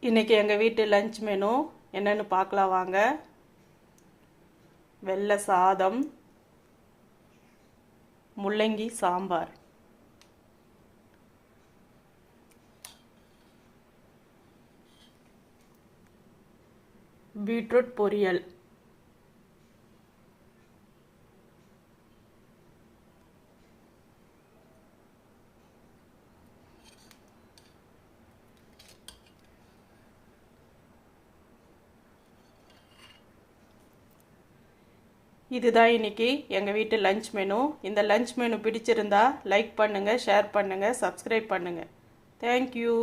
இன்றைக்கி எங்கள் வீட்டு லஞ்ச் மெனு என்னென்னு பார்க்கலாம் வாங்க. வெள்ளை சாதம், முள்ளங்கி சாம்பார், பீட்ரூட் பொரியல், இதுதான் இன்றைக்கி எங்கள் வீட்டு லஞ்ச் மெனு. இந்த லஞ்ச் மெனு பிடிச்சிருந்தா லைக் பண்ணுங்கள், ஷேர் பண்ணுங்கள், சப்ஸ்கிரைப் பண்ணுங்கள். தேங்க்யூ.